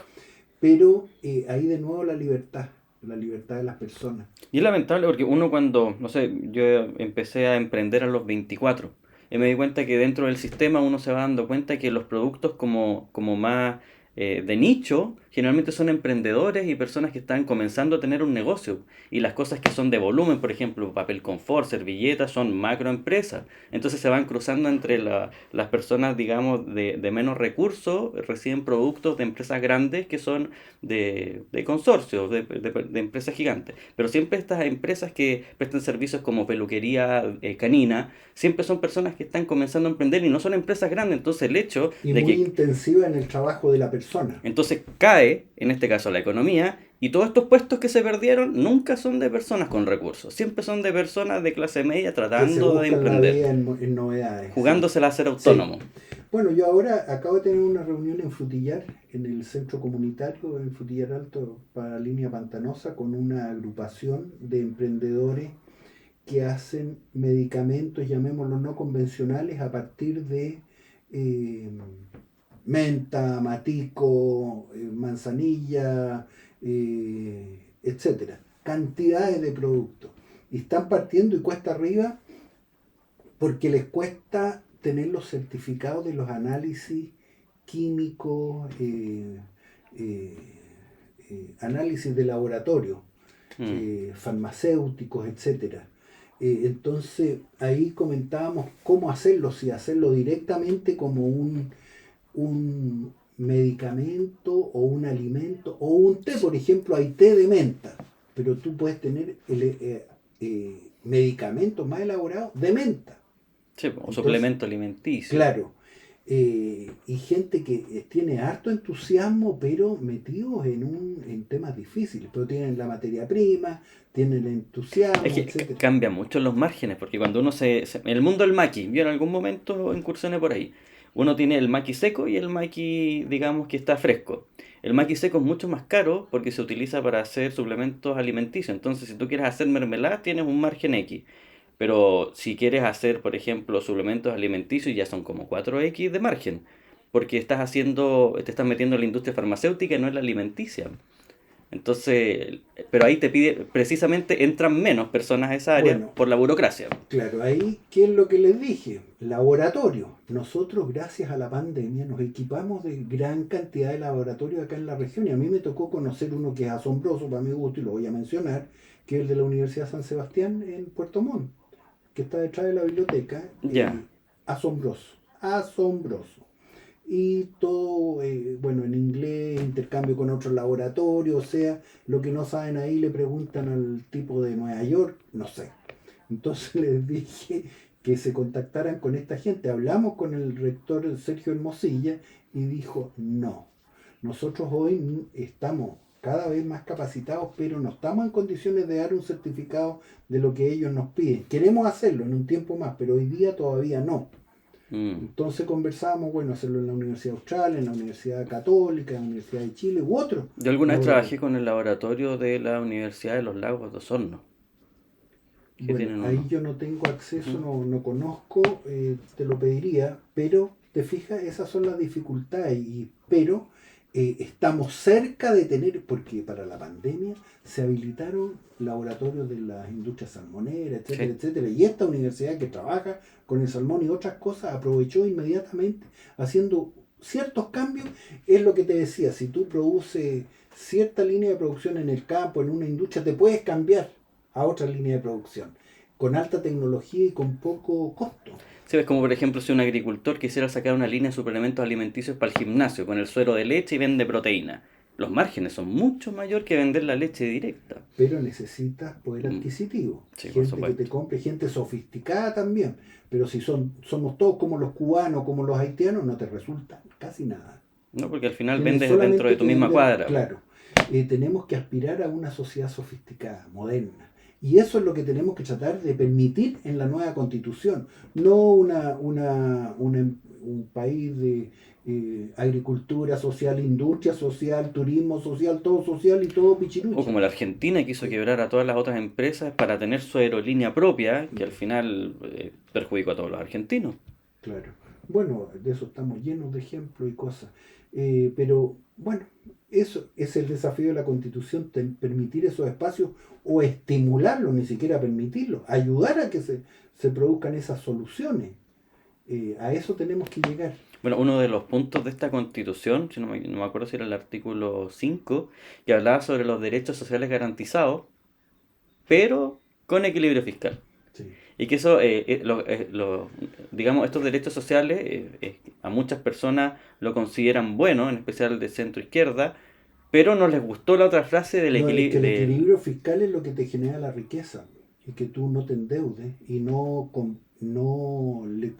Pero ahí de nuevo la libertad de las personas. Y es lamentable porque uno cuando, no sé, yo empecé a emprender a los 24, y me di cuenta que dentro del sistema uno se va dando cuenta que los productos como más de nicho generalmente son emprendedores y personas que están comenzando a tener un negocio. Y las cosas que son de volumen, por ejemplo, papel confort, servilletas, son macroempresas. Entonces se van cruzando entre las personas, digamos, de menos recursos, reciben productos de empresas grandes que son de consorcios, de empresas gigantes. Pero siempre estas empresas que prestan servicios como peluquería canina, siempre son personas que están comenzando a emprender y no son empresas grandes. Entonces el hecho Y de muy que intensiva en el trabajo de la persona. entonces cae, en este caso, la economía, y todos estos puestos que se perdieron nunca son de personas con recursos, siempre son de personas de clase media Que se tratando de buscan la emprender, vida en novedades. Sí. jugándosela a ser Sí. autónomo. Bueno, yo ahora acabo de tener una reunión en Frutillar, en el centro comunitario, en Frutillar Alto, para Línea Pantanosa, con una agrupación de emprendedores que hacen medicamentos, llamémoslos no convencionales, a partir de eh, menta, matico, manzanilla, etcétera. Cantidades de productos. Y están partiendo y cuesta arriba porque les cuesta tener los certificados de los análisis químicos, eh, análisis de laboratorio, Mm. farmacéuticos, etcétera. Entonces ahí comentábamos cómo hacerlo, si hacerlo directamente como un medicamento o un alimento o un té, por ejemplo, hay té de menta, pero tú puedes tener medicamentos más elaborados de menta. Sí, o Entonces, suplemento alimenticio. claro, y gente que tiene harto entusiasmo, pero metidos en temas difíciles, pero tienen la materia prima, tienen el Es entusiasmo, que etcétera. cambia mucho los márgenes, porque cuando uno en el mundo del maqui, yo en algún momento incursioné por ahí. Uno tiene el maqui seco y el maqui, digamos, que está fresco. El maqui seco es mucho más caro porque se utiliza para hacer suplementos alimenticios. Entonces, si tú quieres hacer mermelada, tienes un margen X. Pero si quieres hacer, por ejemplo, suplementos alimenticios, ya son como 4X de margen. Porque te estás metiendo en la industria farmacéutica y no en la alimenticia. Entonces, pero ahí te pide, precisamente entran menos personas a esa área Bueno, por la burocracia. claro, ahí, ¿qué es lo que les dije? Laboratorio. Nosotros, gracias a la pandemia, nos equipamos de gran cantidad de laboratorios acá en la región y a mí me tocó conocer uno que es asombroso para mi gusto y lo voy a mencionar, que es el de la Universidad San Sebastián en Puerto Montt, que está detrás de la biblioteca. Ya. Asombroso, asombroso. Y todo, bueno, en inglés, intercambio con otros laboratorios, o sea, lo que no saben ahí le preguntan al tipo de Nueva York, no sé. Entonces les dije que se contactaran con esta gente. Hablamos con el rector Sergio Hermosilla y dijo, no, nosotros hoy estamos cada vez más capacitados, pero no estamos en condiciones de dar un certificado de lo que ellos nos piden. Queremos hacerlo en un tiempo más, pero hoy día todavía no. Mm. Entonces conversábamos, bueno, hacerlo en la Universidad Austral, en la Universidad Católica, en la Universidad de Chile u otro Yo alguna vez laboratorio. trabajé con el laboratorio de la Universidad de los Lagos de Osorno, que Bueno, tienen ahí uno. yo no tengo acceso, Ujú. no conozco, te lo pediría, pero te fijas, esas son las dificultades, pero estamos cerca de tener, porque para la pandemia se habilitaron laboratorios de las industrias salmoneras, etcétera, Sí. etcétera, y esta universidad que trabaja con el salmón y otras cosas aprovechó inmediatamente haciendo ciertos cambios. Es lo que te decía, si tú produces cierta línea de producción en el campo, en una industria, te puedes cambiar a otra línea de producción, con alta tecnología y con poco costo. Sí, es como por ejemplo si un agricultor quisiera sacar una línea de suplementos alimenticios para el gimnasio con el suero de leche y vende proteína. Los márgenes son mucho mayor que vender la leche directa. Pero necesitas poder Mm. adquisitivo, Sí, por gente que te supuesto. compre, gente sofisticada también. Pero si somos todos como los cubanos, como los haitianos, no te resulta casi nada. No, porque al final Tienes vendes dentro de solamente tu que misma vender, cuadra. claro. Tenemos que aspirar a una sociedad sofisticada, moderna. Y eso es lo que tenemos que tratar de permitir en la nueva constitución. No un país de agricultura social, industria social, turismo social, todo social y todo O pichirucha. como la Argentina quiso Eh, quebrar a todas las otras empresas para tener su aerolínea propia, que al final perjudicó a todos los argentinos. Claro. Bueno, de eso estamos llenos de ejemplos y cosas. Pero bueno, eso es el desafío de la Constitución, permitir esos espacios o estimularlos, ni siquiera permitirlos, ayudar a que se produzcan esas soluciones. A eso tenemos que llegar. Bueno, uno de los puntos de esta constitución, si no me acuerdo si era el artículo 5, que hablaba sobre los derechos sociales garantizados, pero con equilibrio fiscal. Sí. Y que eso, digamos, estos derechos sociales a muchas personas lo consideran bueno, en especial de centro izquierda, pero no les gustó la otra frase del No, es que equilibrio. el equilibrio fiscal es lo que te genera la riqueza y que tú no te endeudes y no le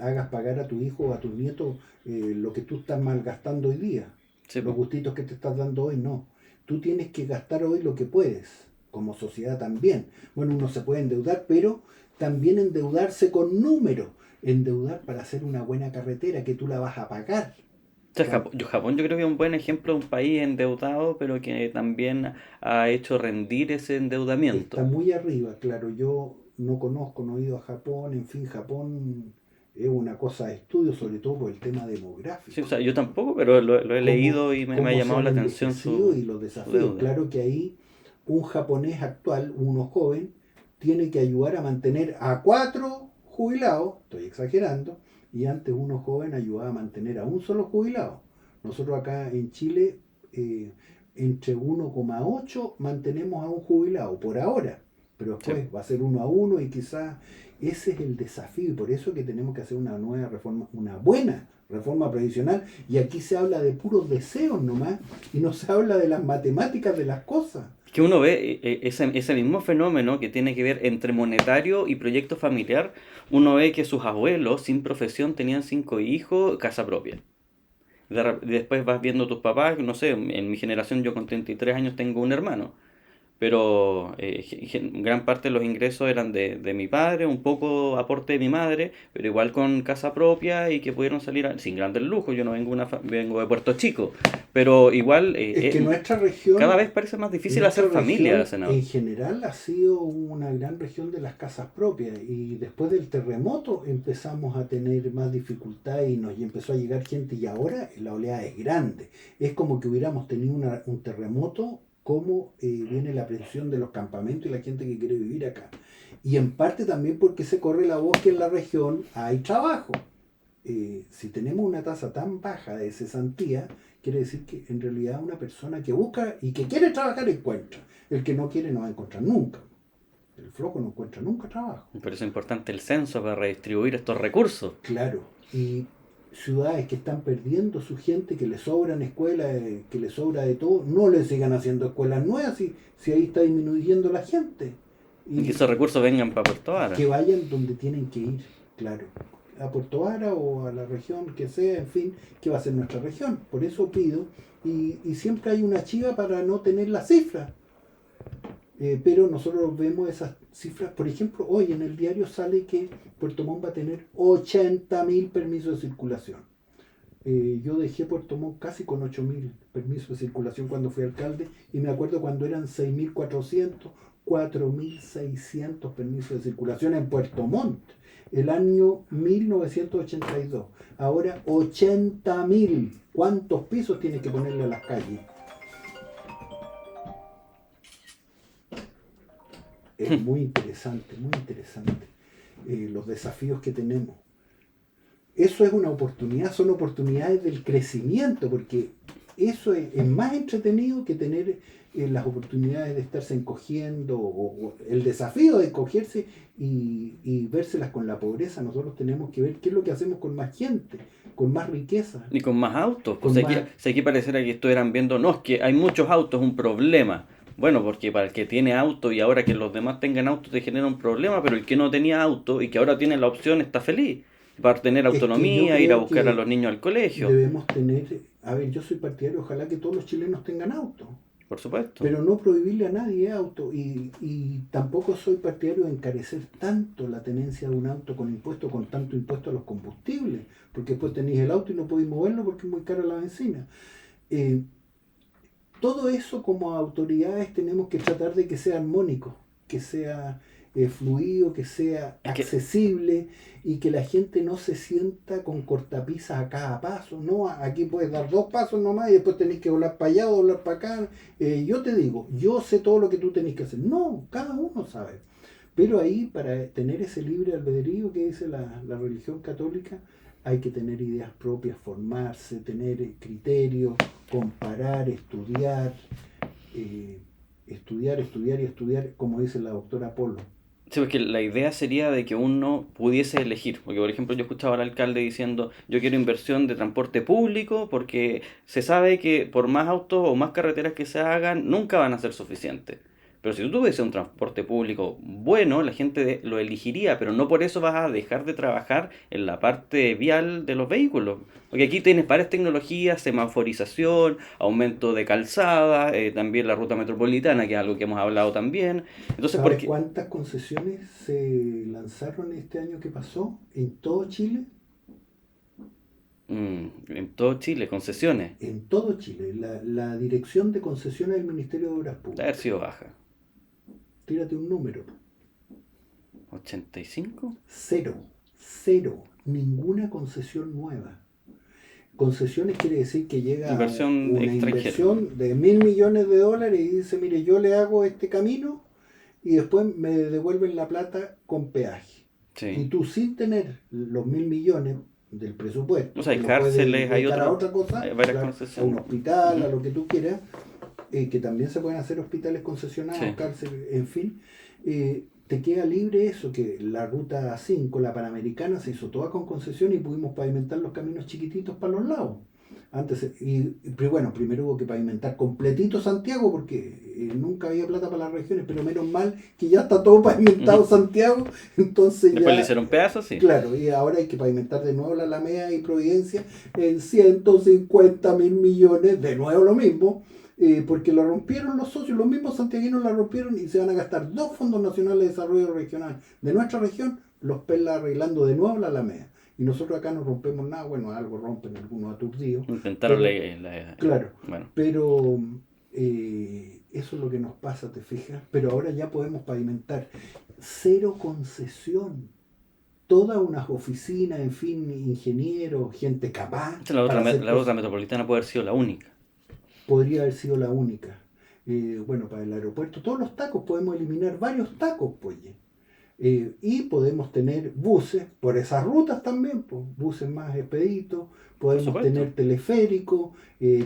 hagas pagar a tu hijo o a tus nietos lo que tú estás malgastando hoy día, Sí, los po. gustitos que te estás dando hoy, no. Tú tienes que gastar hoy lo que puedes, como sociedad también. Bueno, uno se puede endeudar, pero también endeudarse con números, endeudar para hacer una buena carretera que tú la vas a pagar. O sea, Japón yo creo que es un buen ejemplo de un país endeudado, pero que también ha hecho rendir ese Está endeudamiento. muy arriba, claro, yo no conozco, no he ido a Japón, en fin, Japón es una cosa de estudio, sobre todo por el tema Sí, o demográfico, sea, yo tampoco, pero lo he cómo, leído y me ha cómo se llamado han la atención envejecido y los su desafíos. deuda. Claro que ahí un japonés actual, uno joven, tiene que ayudar a mantener a 4 jubilados, estoy exagerando, y antes uno joven ayudaba a mantener a un solo jubilado. Nosotros acá en Chile, eh, entre 1,8 mantenemos a un jubilado por ahora, pero Sí. después va a ser 1 a 1 y quizás ese es el desafío y por eso que tenemos que hacer una nueva reforma, una buena reforma previsional y aquí se habla de puros deseos nomás y no se habla de las matemáticas de las cosas. Que uno ve ese mismo fenómeno que tiene que ver entre monetario y proyecto familiar. Uno ve que sus abuelos sin profesión tenían 5 hijos, casa propia. Después vas viendo tus papás, no sé, en mi generación yo con 33 años tengo un hermano, pero gran parte de los ingresos eran de mi padre, un poco aporte de mi madre, pero igual con casa propia y que pudieron salir sin grandes lujos. Yo no vengo, vengo de Puerto Chico, pero igual Es que cada vez parece más difícil hacer nuestra familia, región senador. en general ha sido una gran región de las casas propias y después del terremoto empezamos a tener más dificultad y empezó a llegar gente y ahora la oleada es grande. Es como que hubiéramos tenido un terremoto, como viene la presión de los campamentos y la gente que quiere vivir acá. Y en parte también porque se corre la voz que en la región hay trabajo. Si tenemos una tasa tan baja de cesantía, quiere decir que en realidad una persona que busca y que quiere trabajar encuentra. El que no quiere no va a encontrar nunca. El flojo no encuentra nunca trabajo. Por eso es importante el censo para redistribuir estos recursos. Claro. Y ciudades que están perdiendo su gente, que les sobran escuelas, que les sobra de todo, no les sigan haciendo escuelas nuevas si ahí está disminuyendo la gente. Y que esos recursos vengan para Puerto Vara. Que vayan donde tienen que ir, claro. A Puerto Vara o a la región que sea, en fin, que va a ser nuestra región. Por eso pido, y siempre hay una chiva para no tener las cifras. Pero nosotros vemos esas cifras. Por ejemplo, hoy en el diario sale que Puerto Montt va a tener 80.000 permisos de circulación. Yo dejé Puerto Montt casi con 8.000 permisos de circulación cuando fui alcalde, y me acuerdo cuando eran 6.400, 4.600 permisos de circulación en Puerto Montt, el año 1982. Ahora 80.000. ¿Cuántos pisos tiene que ponerle a las calles? Es muy interesante, muy interesante. Los desafíos que tenemos. Eso es una oportunidad, son oportunidades del crecimiento, porque eso es más entretenido que tener las oportunidades de estarse encogiendo, o el desafío de encogerse y vérselas con la pobreza. Nosotros tenemos que ver qué es lo que hacemos con más gente, con más riqueza. Y con más autos. Con Pues más- aquí pareciera que estuvieran viendo, no, es que hay muchos autos, es un problema. Bueno, porque para el que tiene auto y ahora que los demás tengan auto te genera un problema, pero el que no tenía auto y que ahora tiene la opción está feliz. Para tener Es que yo autonomía, ir a creo buscar a que los niños al colegio, debemos tener, a ver, yo soy partidario, ojalá que todos los chilenos tengan auto, por supuesto. pero no prohibirle a nadie auto, y tampoco soy partidario de encarecer tanto la tenencia de un auto con impuesto, con tanto impuesto a los combustibles, porque después tenéis el auto y no podéis moverlo porque es muy cara la benzina. Eh, Todo eso como autoridades tenemos que tratar de que sea armónico, que sea fluido, que sea Es que accesible, y que la gente no se sienta con cortapisas a cada paso. No, aquí puedes dar 2 pasos nomás y después tenés que volar para allá o volar para acá. Yo te digo, yo sé todo lo que tú tenés que hacer. No, cada uno sabe. Pero ahí, para tener ese libre albedrío que dice la religión católica, hay que tener ideas propias, formarse, tener criterios, comparar, estudiar y estudiar, como dice la doctora Polo. sí, porque la idea sería de que uno pudiese elegir, porque por ejemplo yo escuchaba al alcalde diciendo, yo quiero inversión de transporte público porque se sabe que por más autos o más carreteras que se hagan, nunca van a ser suficientes. Pero si tú tuviese un transporte público bueno, la gente lo elegiría, pero no por eso vas a dejar de trabajar en la parte vial de los vehículos. Porque aquí tienes varias tecnologías, semaforización, aumento de calzada, también la ruta metropolitana, que es algo que hemos hablado también. Entonces, ¿por ¿Sabes qué? cuántas concesiones se lanzaron este año que pasó en todo Chile? En todo Chile, concesiones, En todo Chile. La Dirección de Concesiones del Ministerio de Obras de haber Públicas. sido baja. Tírate un número. 85. Cero. Cero. Ninguna concesión nueva. Concesiones quiere decir que llega Inversión una extranjera. inversión de $1.000 millones y dice, mire, yo le hago este camino y después me devuelven la plata con peaje. Y Sí. tú, sin tener los 1.000 millones del presupuesto, O sea, hay que lo puedes cárceles, hay dedicar a otro, otra cosa, hay varias claro, a un concesiones. hospital, a Ujú. lo que tú quieras, que también se pueden hacer hospitales concesionados, Sí. cárceles, en fin, te queda libre eso, que la ruta 5, la Panamericana, se hizo toda con concesión y pudimos pavimentar los caminos chiquititos para los lados. Pero bueno, primero hubo que pavimentar completito Santiago porque nunca había plata para las regiones, pero menos mal que ya está todo pavimentado Santiago, entonces Después ya, le hicieron pedazos, sí. claro, y ahora hay que pavimentar de nuevo la Alameda y Providencia en 150.000 millones, de nuevo lo mismo, porque lo rompieron los socios, los mismos santiaguinos la rompieron y se van a gastar 2 fondos nacionales de desarrollo regional de nuestra región, los PELA arreglando de nuevo la Alameda. Y nosotros acá no rompemos nada, bueno, algo rompen algunos aturdidos. Intentaron Claro, bueno. pero eso es lo que nos pasa, ¿te fijas? Pero ahora ya podemos pavimentar. Cero concesión. Todas unas oficinas, en fin, ingenieros, gente capaz. La ruta metropolitana puede haber sido la única. Podría haber sido la única. Bueno, para el aeropuerto, todos los tacos, podemos eliminar varios tacos, pues. Y podemos tener buses por esas rutas también, pues, buses más expeditos, podemos tener teleféricos,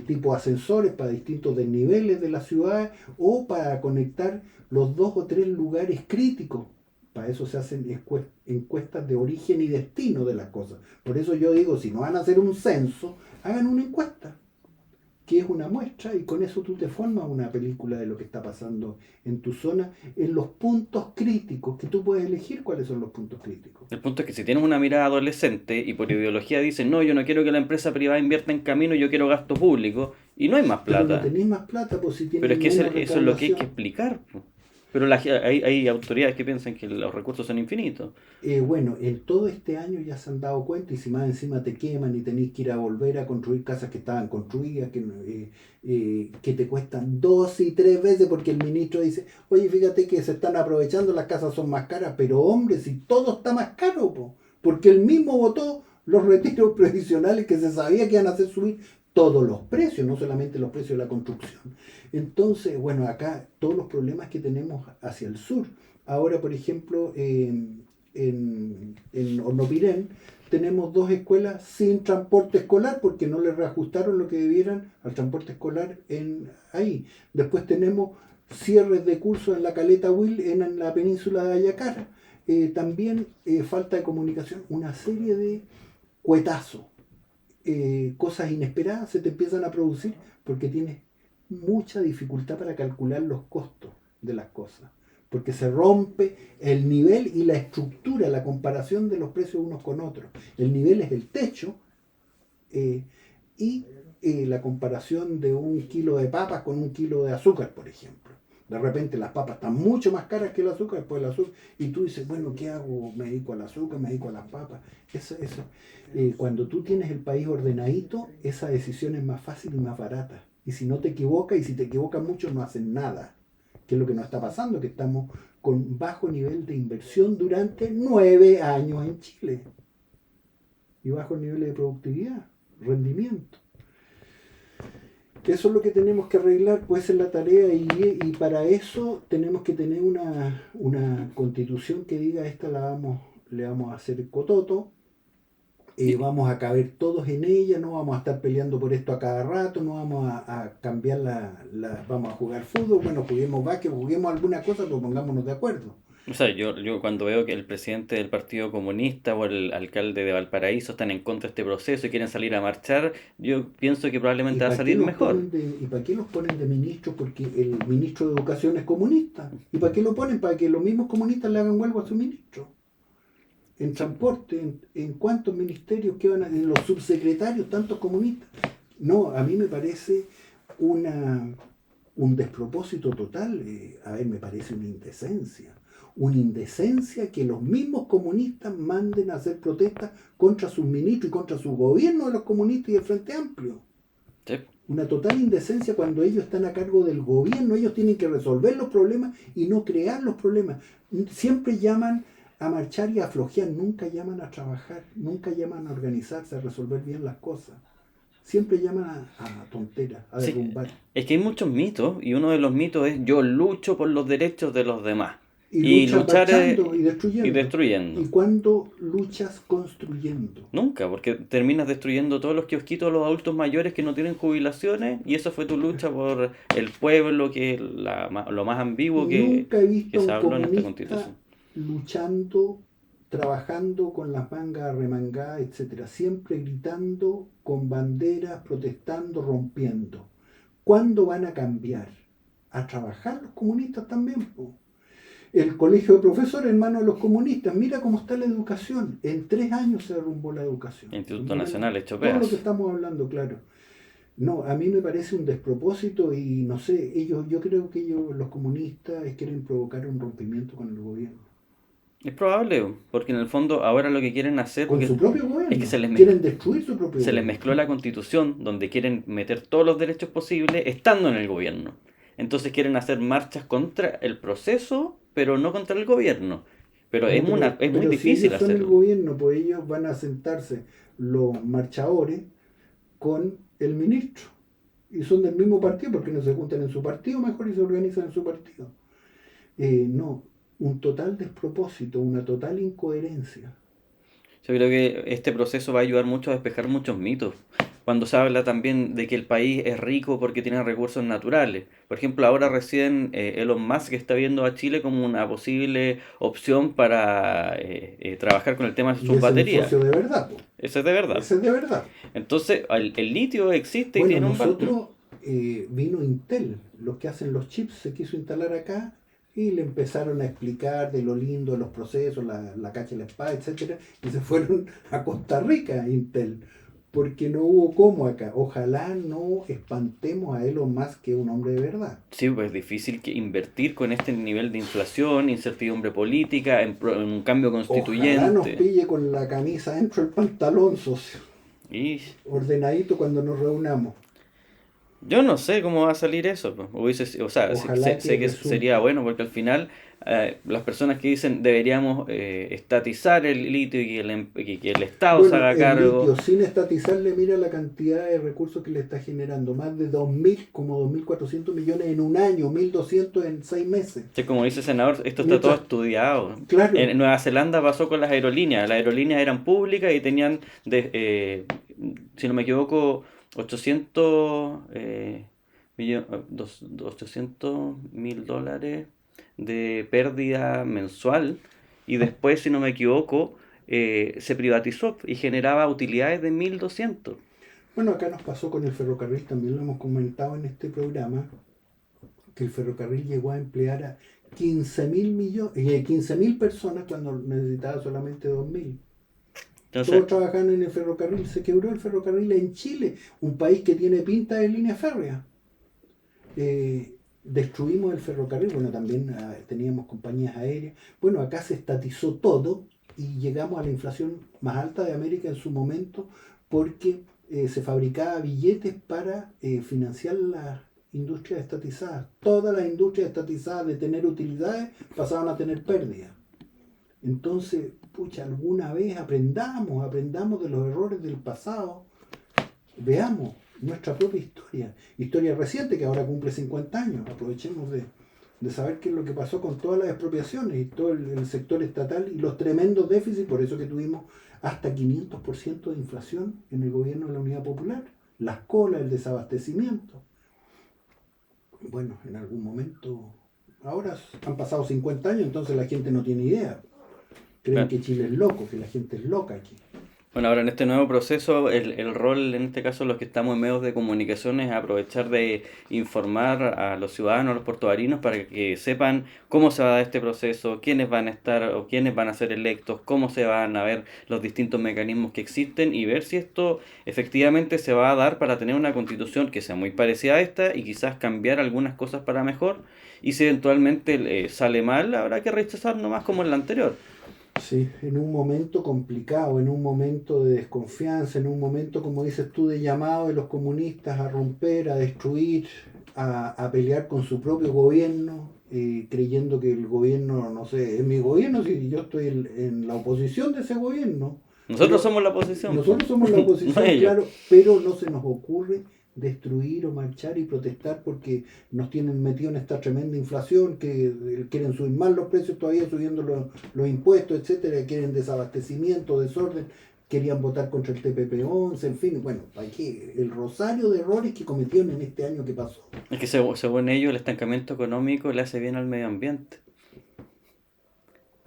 tipo ascensores para distintos desniveles de la ciudad o para conectar los 2 o 3 lugares críticos. Para eso se hacen encuestas de origen y destino de las cosas. Por eso yo digo, si no van a hacer un censo, hagan una encuesta, que es una muestra, y con eso tú te formas una película de lo que está pasando en tu zona, en los puntos críticos, que tú puedes elegir cuáles son los puntos críticos. El punto es que si tienes una mirada adolescente y por ideología dices, no, yo no quiero que la empresa privada invierta en camino, yo quiero gasto público, y no hay más plata. Pero no tenéis más plata, pues si tienes. Pero es que eso es lo que hay que explicar, pues. Pero hay autoridades que piensan que los recursos son infinitos. Bueno, en todo este año ya se han dado cuenta, y si más encima te queman y tenés que ir a volver a construir casas que estaban construidas, que te cuestan 2 y 3 veces, porque el ministro dice, oye, fíjate que se están aprovechando, las casas son más caras, pero hombre, si todo está más caro, porque él mismo votó los retiros previsionales que se sabía que iban a hacer subir todos los precios, no solamente los precios de la construcción. Entonces, bueno, acá todos los problemas que tenemos hacia el sur. Ahora, por ejemplo, en Hornopirén tenemos 2 escuelas sin transporte escolar porque no le reajustaron lo que debieran al transporte escolar ahí. Después tenemos cierres de cursos en la Caleta Will, en la península de Ayacara. También falta de comunicación, una serie de cuetazos. Cosas inesperadas se te empiezan a producir porque tienes mucha dificultad para calcular los costos de las cosas, porque se rompe el nivel y la estructura, la comparación de los precios unos con otros. El nivel es el techo, y la comparación de 1 kilo de papas con 1 kilo de azúcar, por ejemplo. De repente las papas están mucho más caras que el azúcar, después el azúcar, y tú dices, bueno, ¿qué hago? ¿Me dedico al azúcar? ¿Me dedico a las papas? Cuando tú tienes el país ordenadito, esa decisión es más fácil y más barata. Y si no te equivocas, y si te equivocas mucho, no hacen nada. Que es lo que nos está pasando, que estamos con bajo nivel de inversión durante 9 años en Chile. Y bajo nivel de productividad, rendimiento. Eso es lo que tenemos que arreglar, puede ser la tarea, y para eso tenemos que tener una constitución que diga, esta le vamos a hacer cototo, vamos a caber todos en ella, no vamos a estar peleando por esto a cada rato, no vamos a cambiar vamos a jugar fútbol, bueno, juguemos básquet, juguemos alguna cosa, pero pongámonos de acuerdo. O sea, yo cuando veo que el presidente del Partido Comunista o el alcalde de Valparaíso están en contra de este proceso y quieren salir a marchar, yo pienso que probablemente va a salir mejor. ¿Y para qué los ponen de ministro? Porque el ministro de Educación es comunista. ¿Y para qué lo ponen? Para que los mismos comunistas le hagan huelga a su ministro. En transporte, en cuántos ministerios que en los subsecretarios, tantos comunistas. No, a mí me parece un despropósito total. Me parece una indecencia. Una indecencia que los mismos comunistas manden a hacer protestas contra sus ministros y contra su gobierno de los comunistas y del Frente Amplio. Sí. Una total indecencia cuando ellos están a cargo del gobierno. Ellos tienen que resolver los problemas y no crear los problemas. Siempre llaman a marchar y a flojear, nunca llaman a trabajar, nunca llaman a organizarse, a resolver bien las cosas. Siempre llaman a tonteras, a derrumbar. Es que hay muchos mitos, y uno de los mitos es yo lucho por los derechos de los demás. Y luchar y destruyendo. ¿Y cuándo luchas construyendo? Nunca, porque terminas destruyendo todos los kiosquitos de los adultos mayores que no tienen jubilaciones, y eso fue tu lucha por el pueblo, que es lo más ambiguo Nunca he visto que se a un habló en esta comunista Constitución. luchando, trabajando con las mangas remangadas, etcétera, siempre gritando, con banderas, protestando, rompiendo. ¿Cuándo van a cambiar? A trabajar los comunistas también, po. El colegio de profesores en manos de los comunistas, mira cómo está la educación. En 3 años se derrumbó la educación. Instituto Nacional hecho Todo lo que pedazos. estamos hablando, claro. No, a mí me parece un despropósito y no sé, yo creo que los comunistas quieren provocar un rompimiento con el gobierno. Es probable, porque en el fondo ahora lo que quieren hacer, Con porque su propio es gobierno. que Quieren destruir su propio se les gobierno. mezcló la constitución, donde quieren meter todos los derechos posibles estando en el gobierno. Entonces quieren hacer marchas contra el proceso, pero no contra el gobierno. Pero No, es muy pero si difícil ellos son el hacerlo. gobierno, pues ellos van a sentarse los marchadores con el ministro. Y son del mismo partido, porque no se juntan en su partido mejor y se organizan en su partido. No, un total despropósito, una total incoherencia. Yo creo que este proceso va a ayudar mucho a despejar muchos mitos. Cuando se habla también de que el país es rico porque tiene recursos naturales. Por ejemplo, ahora recién Elon Musk está viendo a Chile como una posible opción para trabajar con el tema de Y sus ese es un baterías. socio de verdad, pues. Eso es de verdad. Ese es de verdad. Entonces, el litio existe y Bueno, tiene un valor. nosotros vino Intel, los que hacen los chips, se quiso instalar acá y le empezaron a explicar de lo lindo de los procesos, la cacha y la espada, etcétera, y se fueron a Costa Rica, Intel, porque no hubo cómo acá. Ojalá no espantemos a Elon Musk, que es un hombre de verdad. Sí, pues es difícil que invertir con este nivel de inflación, incertidumbre política, en un cambio Ojalá nos constituyente. pille con la camisa dentro del pantalón, socio, Y ordenadito cuando nos reunamos. yo no sé cómo va a salir eso, pues. O sea, Ojalá que sé que sería resulte. bueno porque al final las personas que dicen deberíamos estatizar el litio y que el Estado se Bueno, haga el cargo. litio, sin estatizarle, mira la cantidad de recursos que le está generando. Más de 2.000, como 2.400 millones en un año, 1.200 en 6 meses. Sí, como dice el senador, esto está todo Mientras, estudiado. claro, En Nueva Zelanda pasó con las aerolíneas. Las aerolíneas eran públicas y tenían, si no me equivoco, 800 $800.000 de pérdida mensual. Y después, si no me equivoco, se privatizó y generaba utilidades de 1.200. bueno, acá nos pasó con el ferrocarril, también lo hemos comentado en este programa, que el ferrocarril llegó a emplear a 15.000 personas cuando necesitaba solamente 2.000. Entonces, Todos trabajaban en el ferrocarril, se quebró el ferrocarril en Chile, un país que tiene pinta de línea férrea. Destruimos el ferrocarril, bueno, también teníamos compañías aéreas. Bueno, acá se estatizó todo y llegamos a la inflación más alta de América en su momento porque se fabricaba billetes para financiar las industrias estatizadas. Todas las industrias estatizadas de tener utilidades pasaban a tener pérdidas. Entonces, pucha, alguna vez aprendamos de los errores del pasado, veamos nuestra propia historia reciente que ahora cumple 50 años, aprovechemos de saber qué es lo que pasó con todas las expropiaciones y todo el sector estatal y los tremendos déficits, por eso que tuvimos hasta 500% de inflación en el gobierno de la Unidad Popular, las colas, el desabastecimiento. Bueno, en algún momento, ahora han pasado 50 años, entonces la gente no tiene idea. Creen claro. que Chile es loco, que la gente es loca aquí. Bueno, ahora en este nuevo proceso, el rol, en este caso, los que estamos en medios de comunicación, es aprovechar de informar a los ciudadanos, a los portuarinos, para que sepan cómo se va a dar este proceso, quiénes van a estar o quiénes van a ser electos, cómo se van a ver los distintos mecanismos que existen y ver si esto efectivamente se va a dar para tener una constitución que sea muy parecida a esta y quizás cambiar algunas cosas para mejor. Y si eventualmente sale mal, habrá que rechazar nomás como en la anterior. Sí, en un momento complicado, en un momento de desconfianza, en un momento, como dices tú, de llamado de los comunistas a romper, a destruir, a pelear con su propio gobierno, creyendo que el gobierno, no sé, es mi gobierno, si yo estoy en la oposición de ese gobierno, Nosotros pero somos la oposición, po. nosotros somos la No oposición, ellos. claro, pero no se nos ocurre destruir o marchar y protestar porque nos tienen metido en esta tremenda inflación, que quieren subir más los precios todavía, subiendo los impuestos, etcétera, quieren desabastecimiento, desorden, querían votar contra el TPP-11, en fin, bueno, aquí el rosario de errores que cometieron en este año que pasó. Es que según ellos el estancamiento económico le hace bien al medio ambiente.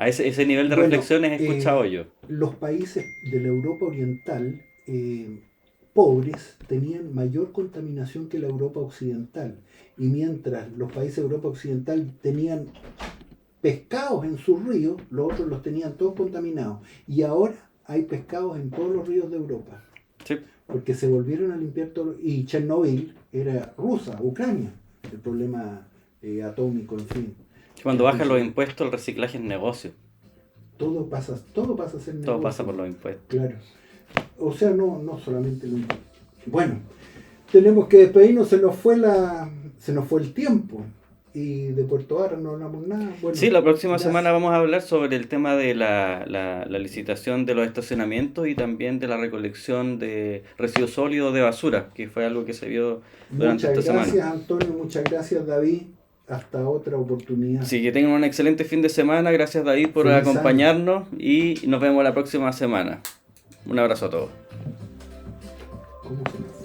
A ese nivel de Bueno, reflexiones he escuchado yo. Los países de la Europa Oriental pobres tenían mayor contaminación que la Europa Occidental. Y mientras los países de Europa Occidental tenían pescados en sus ríos, los otros los tenían todos contaminados. Y ahora hay pescados en todos los ríos de Europa. Sí. Porque se volvieron a limpiar todo. Y Chernobyl era rusa, Ucrania, el problema atómico, en fin. Cuando bajan los impuestos, el reciclaje es negocio. Todo pasa a ser negocio. Todo pasa por los impuestos. Claro. O sea, no solamente los impuestos. Bueno, tenemos que despedirnos, se nos fue el tiempo. Y de Puerto Vara no hablamos nada. Bueno, Sí, la próxima gracias. semana vamos a hablar sobre el tema de la licitación de los estacionamientos y también de la recolección de residuos sólidos de basura, que fue algo que se vio durante Muchas esta gracias, semana. Antonio, muchas gracias, David. Hasta otra oportunidad. Así que tengan un excelente fin de semana. Gracias, David, por Feliz acompañarnos y nos vemos la próxima semana. Un abrazo a todos. ¿Cómo se llama?